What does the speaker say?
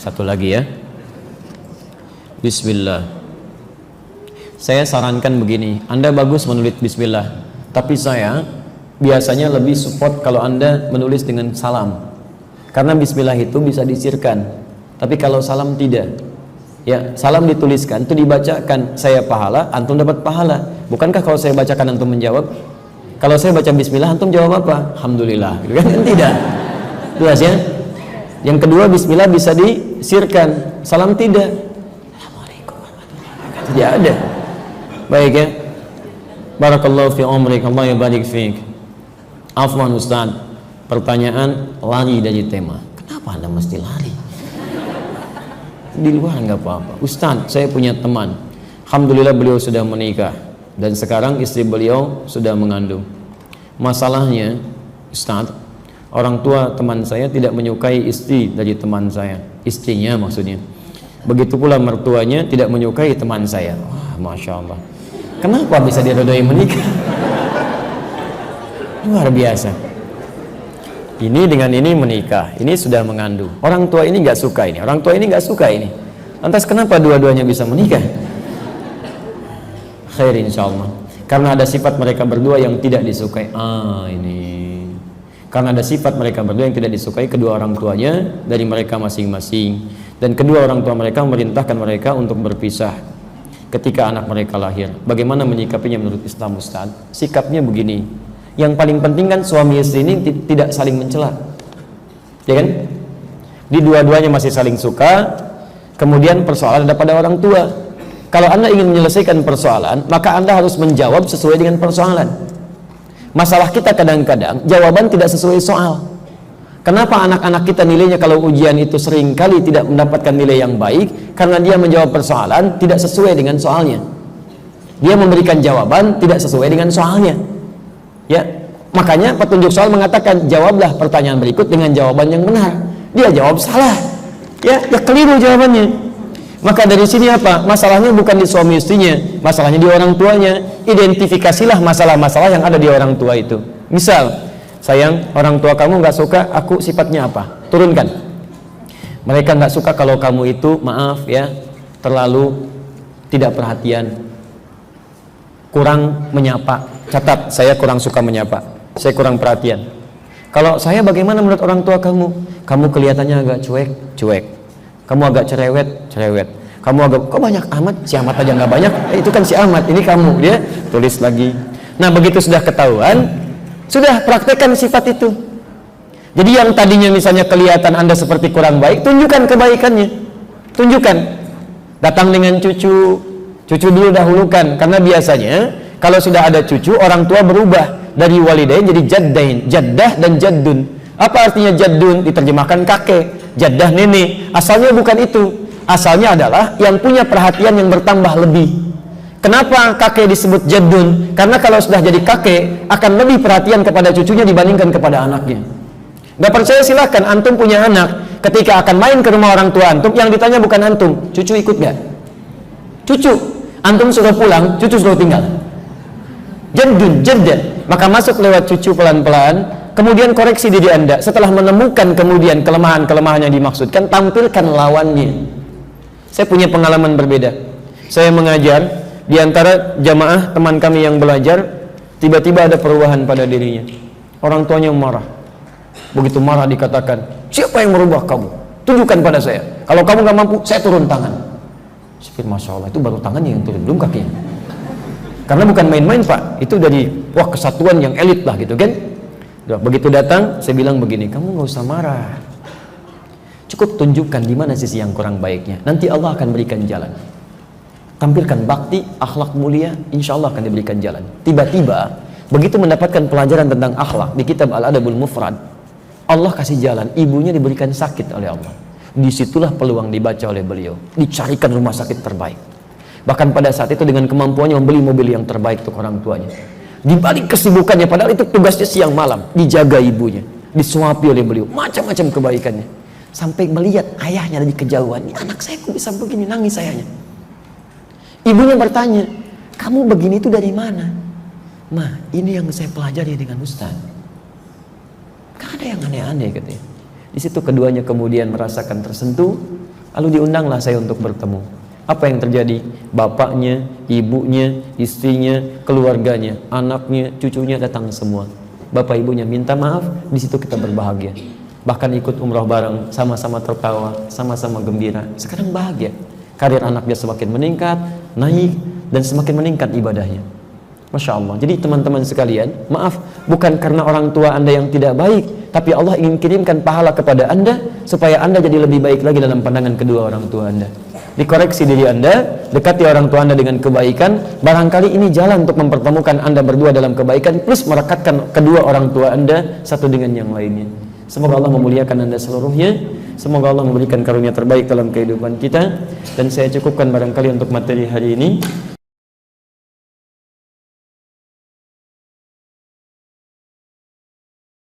Satu lagi ya. Bismillah. Saya sarankan begini, Anda bagus menulis bismillah, tapi saya biasanya lebih support kalau Anda menulis dengan salam. Karena bismillah itu bisa disirkan, tapi kalau salam tidak. Ya, salam dituliskan, itu dibacakan, saya pahala, antum dapat pahala. Bukankah kalau saya bacakan antum menjawab? Kalau saya baca bismillah, antum jawab apa? Alhamdulillah, gitu kan? Tidak. Jelas ya? Yang kedua, bismillah bisa disirkan, salam tidak. Assalamualaikum warahmatullahi wabarakatuh. Tidak ada. Baik ya. Barakallahu fi umrik, Allah yabarik fiik. Afwan Ustaz, pertanyaan lari dari tema. Kenapa Anda mesti lari? Di luar nggak apa-apa. Ustaz, saya punya teman, alhamdulillah beliau sudah menikah dan sekarang istri beliau sudah mengandung. Masalahnya, Ustaz, orang tua teman saya tidak menyukai istri dari teman saya, istrinya maksudnya. Begitu pula mertuanya tidak menyukai teman saya. Wah, Masya Allah. Kenapa bisa diredoi menikah? Luar biasa. Ini dengan ini menikah, ini sudah mengandung. Orang tua ini nggak suka ini, orang tua ini nggak suka ini. Lantas kenapa dua-duanya bisa menikah? Khair insyaallah. Karena ada sifat mereka berdua yang tidak disukai. Ini. Karena ada sifat mereka berdua yang tidak disukai kedua orang tuanya dari mereka masing-masing. Dan kedua orang tua mereka memerintahkan mereka untuk berpisah ketika anak mereka lahir. Bagaimana menyikapinya menurut Islam, Ustaz? Sikapnya begini. Yang paling penting kan suami istri ini tidak saling mencela, ya kan? Di dua-duanya masih saling suka. Kemudian persoalan ada pada orang tua. Kalau Anda ingin menyelesaikan persoalan, maka Anda harus menjawab sesuai dengan persoalan. Masalah kita kadang-kadang jawaban tidak sesuai soal. Kenapa anak-anak kita nilainya kalau ujian itu sering kali tidak mendapatkan nilai yang baik? Karena dia menjawab persoalan tidak sesuai dengan soalnya. Dia memberikan jawaban tidak sesuai dengan soalnya. Ya, makanya petunjuk soal mengatakan jawablah pertanyaan berikut dengan jawaban yang benar. Dia jawab salah, ya keliru jawabannya. Maka dari sini apa? Masalahnya bukan di suami istrinya, masalahnya di orang tuanya. Identifikasilah masalah-masalah yang ada di orang tua itu. Misal, sayang, orang tua kamu nggak suka aku sifatnya apa? Turunkan. Mereka nggak suka kalau kamu itu, maaf ya, terlalu tidak perhatian, kurang menyapa. Catat, saya kurang suka menyapa, saya kurang perhatian. Kalau saya bagaimana menurut orang tua kamu? Kamu kelihatannya agak cuek. Kamu agak cerewet. Kamu agak, kok banyak amat? Si amat aja nggak banyak. Itu kan si amat, ini kamu. Dia tulis lagi. Nah, begitu sudah ketahuan, sudah praktekkan sifat itu. Jadi yang tadinya misalnya kelihatan Anda seperti kurang baik, tunjukkan kebaikannya. Tunjukkan. Datang dengan cucu dulu dahulukan. Karena biasanya kalau sudah ada cucu, orang tua berubah dari walidain jadi jaddain, jaddah dan jaddun. Apa artinya jaddun? Diterjemahkan kakek, jaddah nenek. Asalnya bukan itu. Asalnya adalah yang punya perhatian yang bertambah lebih. Kenapa kakek disebut jaddun? Karena kalau sudah jadi kakek, akan lebih perhatian kepada cucunya dibandingkan kepada anaknya. Gak percaya silahkan, antum punya anak, ketika akan main ke rumah orang tua antum, yang ditanya bukan antum, cucu ikut gak? Cucu. Antum sudah pulang, cucu sudah tinggal. Jaddun, jaddan. Maka masuk lewat cucu pelan-pelan, kemudian koreksi diri Anda. Setelah menemukan kemudian kelemahan-kelemahan yang dimaksudkan, tampilkan lawannya. Saya punya pengalaman berbeda. Saya mengajar, di antara jamaah teman kami yang belajar, tiba-tiba ada perubahan pada dirinya. Orang tuanya marah. Begitu marah dikatakan, siapa yang merubah kamu? Tunjukkan pada saya. Kalau kamu gak mampu, saya turun tangan. Masya Allah, itu baru tangannya yang turun, belum kakinya. Karena bukan main-main Pak, itu dari kesatuan yang elit lah gitu kan. Begitu datang, saya bilang begini, kamu nggak usah marah, cukup tunjukkan di mana sisi yang kurang baiknya, nanti Allah akan berikan jalan. Tampilkan bakti, akhlak mulia, insya Allah akan diberikan jalan. Tiba-tiba begitu mendapatkan pelajaran tentang akhlak di kitab Al-Adabul Mufrad, Allah kasih jalan, ibunya diberikan sakit oleh Allah. Disitulah peluang dibaca oleh beliau, dicarikan rumah sakit terbaik. Bahkan pada saat itu dengan kemampuannya membeli mobil yang terbaik untuk orang tuanya. Di balik kesibukannya, padahal itu tugasnya siang malam, dijaga ibunya, disuapi oleh beliau, macam-macam kebaikannya. Sampai melihat ayahnya dari kejauhan, ini anak saya kok bisa begini, nangis ayahnya. Ibunya bertanya, kamu begini itu dari mana? Ma, ini yang saya pelajari dengan Ustaz. Gak ada yang aneh-aneh katanya. Di situ keduanya kemudian merasakan tersentuh, Lalu diundanglah saya untuk bertemu. Apa yang terjadi? Bapaknya, ibunya, istrinya, keluarganya, anaknya, cucunya datang semua. Bapak ibunya minta maaf, di situ kita berbahagia. Bahkan ikut umrah bareng, sama-sama tertawa, sama-sama gembira. Sekarang bahagia. Karir anaknya semakin meningkat, naik, dan semakin meningkat ibadahnya. Masya Allah. Jadi teman-teman sekalian, maaf, bukan karena orang tua Anda yang tidak baik, tapi Allah ingin kirimkan pahala kepada Anda supaya Anda jadi lebih baik lagi dalam pandangan kedua orang tua Anda. Dikoreksi diri Anda, dekati orang tua Anda dengan kebaikan. Barangkali ini jalan untuk mempertemukan Anda berdua dalam kebaikan, plus merekatkan kedua orang tua Anda satu dengan yang lainnya. Semoga Allah memuliakan Anda seluruhnya. Semoga Allah memberikan karunia terbaik dalam kehidupan kita. Dan saya cukupkan barangkali untuk materi hari ini.